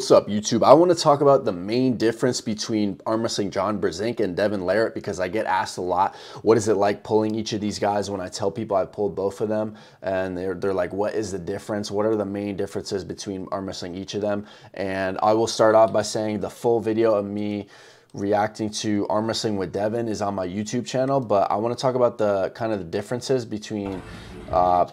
What's up, YouTube? I want to talk about the main difference between arm wrestling John Brzenk and Devon Larratt, because I get asked a lot, what is it like pulling each of these guys? When I tell people I've pulled both of them, and they're like, what is the difference? What are the main differences between arm wrestling each of them? And I will start off by saying the full video of me reacting to arm wrestling with Devon is on my YouTube channel, but I want to talk about the kind of the differences between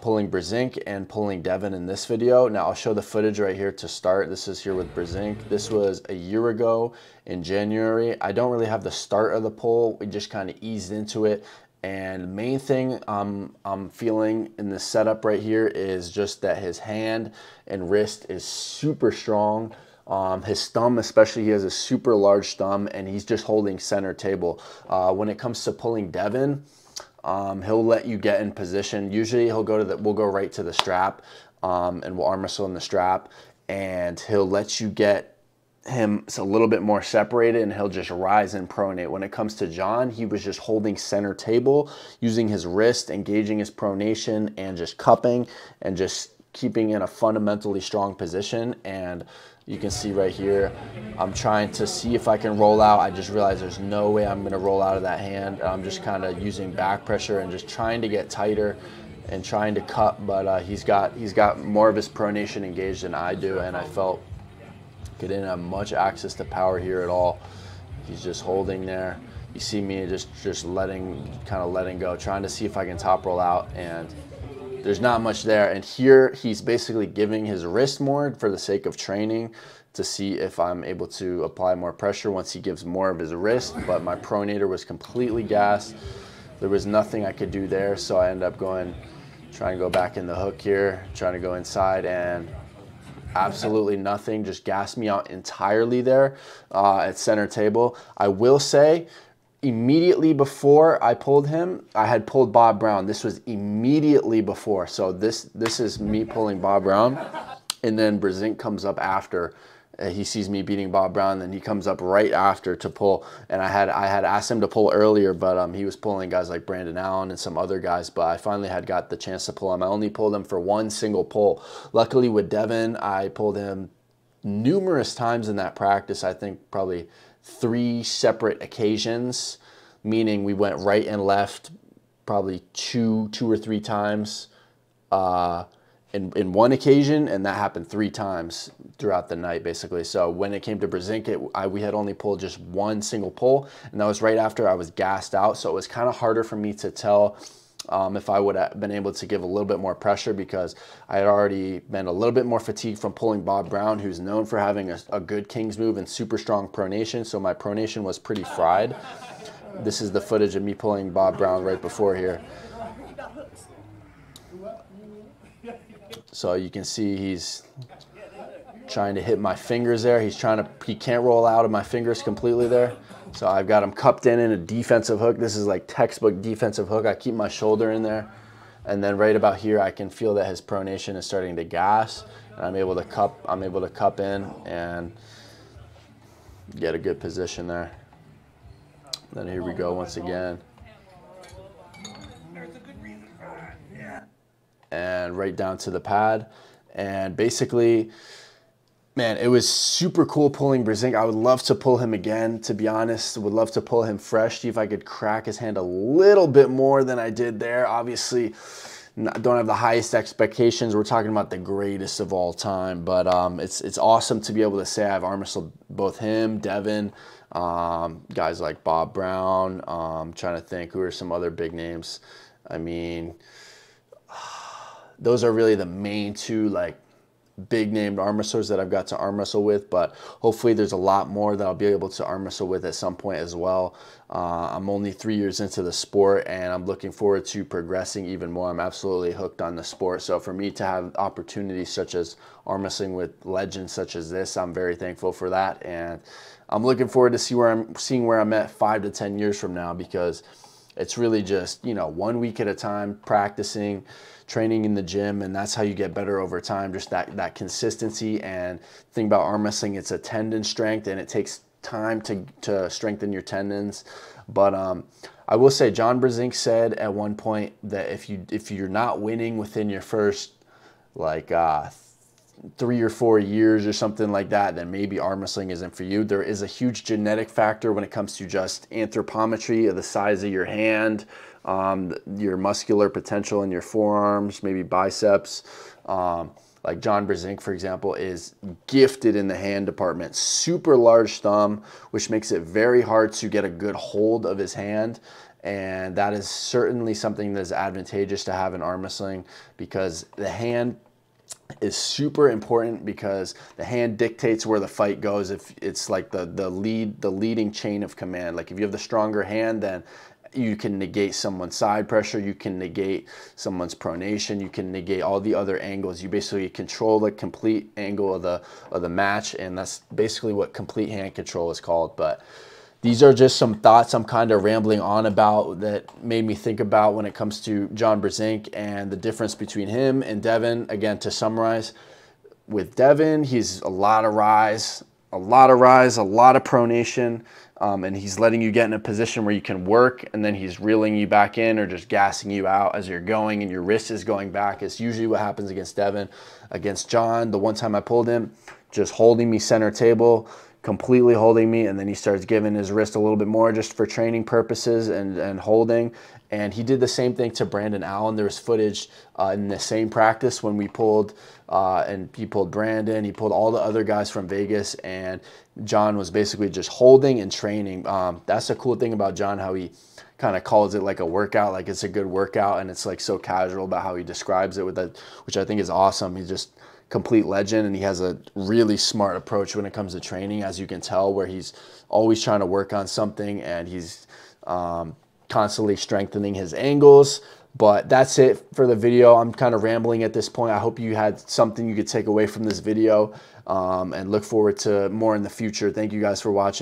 pulling Brzenk and pulling Devon in this video. Now I'll show the footage right here to start. This is here with Brzenk. This was a year ago in January. I don't really have the start of the pull. We just kind of eased into it. And the main thing I'm feeling in this setup right here is just that his hand and wrist is super strong. His thumb especially, he has a super large thumb, and he's just holding center table. When it comes to pulling Devon, he'll let you get in position. Usually we'll go right to the strap, and we'll arm wrestle in the strap, and he'll let you get him a little bit more separated, and he'll just rise and pronate. When it comes to John, he was just holding center table, using his wrist, engaging his pronation, and just cupping and just keeping in a fundamentally strong position. And you can see right here, I'm trying to see if I can roll out. I just realized there's no way I'm gonna roll out of that hand. I'm just kind of using back pressure and just trying to get tighter and trying to cut, but he's got more of his pronation engaged than I do, and I felt he didn't have much access to power here at all. He's just holding there. You see me just kind of letting go, trying to see if I can top roll out, and there's not much there. And here he's basically giving his wrist more for the sake of training, to see if I'm able to apply more pressure once he gives more of his wrist. But my pronator was completely gassed. There was nothing I could do there, so I ended up trying to go back in the hook here, trying to go inside, and absolutely nothing. Just gassed me out entirely there at center table. I will say, immediately before I pulled him, I had pulled Bob Brown. This was immediately before. So this is me pulling Bob Brown, and then Brzenk comes up after. He sees me beating Bob Brown, then he comes up right after to pull. And I had asked him to pull earlier, but he was pulling guys like Brandon Allen and some other guys, but I finally had got the chance to pull him. I only pulled him for one single pull. Luckily with Devon, I pulled him numerous times in that practice. I think probably 3 separate occasions, meaning we went right and left probably two or 3 times in one occasion, and that happened 3 times throughout the night basically. So when it came to Brzenk, we had only pulled just one single pull, and that was right after I was gassed out, so it was kind of harder for me to tell if I would have been able to give a little bit more pressure, because I had already been a little bit more fatigued from pulling Bob Brown, who's known for having a good King's move and super strong pronation, so my pronation was pretty fried. This is the footage of me pulling Bob Brown right before here. So you can see he's trying to hit my fingers there. He can't roll out of my fingers completely there. So I've got him cupped in a defensive hook. This is like textbook defensive hook. I keep my shoulder in there. And then right about here, I can feel that his pronation is starting to gas. And I'm able to cup in and get a good position there. Then here we go once again. And right down to the pad. And basically, man, it was super cool pulling Brzenk. I would love to pull him again, to be honest. Would love to pull him fresh, see if I could crack his hand a little bit more than I did there. Obviously, don't have the highest expectations. We're talking about the greatest of all time, but it's awesome to be able to say I've arm wrestled both him, Devon, guys like Bob Brown. Trying to think, who are some other big names. I mean, those are really the main 2 like big named arm wrestlers that I've got to arm wrestle with, but hopefully there's a lot more that I'll be able to arm wrestle with at some point as well. I'm only 3 years into the sport, and I'm looking forward to progressing even more. I'm absolutely hooked on the sport, so for me to have opportunities such as arm wrestling with legends such as this, I'm very thankful for that, and I'm looking forward to seeing where I'm at 5 to 10 years from now, because it's really just, you know, 1 week at a time, practicing, training in the gym, and that's how you get better over time, just that consistency. And the thing about arm wrestling, it's a tendon strength, and it takes time to strengthen your tendons. But I will say, John Brzenk said at one point that if you're not winning within your first like 3 or 4 years or something like that, then maybe arm wrestling isn't for you. There is a huge genetic factor when it comes to just anthropometry of the size of your hand, your muscular potential in your forearms, maybe biceps. Like John Brzenk, for example, is gifted in the hand department. Super large thumb, which makes it very hard to get a good hold of his hand. And that is certainly something that is advantageous to have in arm wrestling, because the hand is super important, because the hand dictates where the fight goes. If it's like the leading chain of command. Like if you have the stronger hand, then you can negate someone's side pressure, you can negate someone's pronation, you can negate all the other angles. You basically control the complete angle of the match, and that's basically what complete hand control is called. But these are just some thoughts I'm kind of rambling on about that made me think about when it comes to John Brzenk and the difference between him and Devon. Again, to summarize, with Devon, he's a lot of rise, a lot of pronation, and he's letting you get in a position where you can work, and then he's reeling you back in or just gassing you out as you're going, and your wrist is going back. It's usually what happens against Devon. Against John, the one time I pulled him, just holding me center table, completely holding me, and then he starts giving his wrist a little bit more just for training purposes and holding. And he did the same thing to Brandon Allen. There was footage in the same practice when we pulled, and he pulled Brandon, he pulled all the other guys from Vegas, and John was basically just holding and training. That's the cool thing about John, how he kind of calls it like a workout, like it's a good workout, and it's like so casual about how he describes it with that, which I think is awesome. He's just complete legend, and he has a really smart approach when it comes to training, as you can tell, where he's always trying to work on something, and he's constantly strengthening his angles. But that's it for the video. I'm kind of rambling at this point. I hope you had something you could take away from this video, and look forward to more in the future. Thank you guys for watching.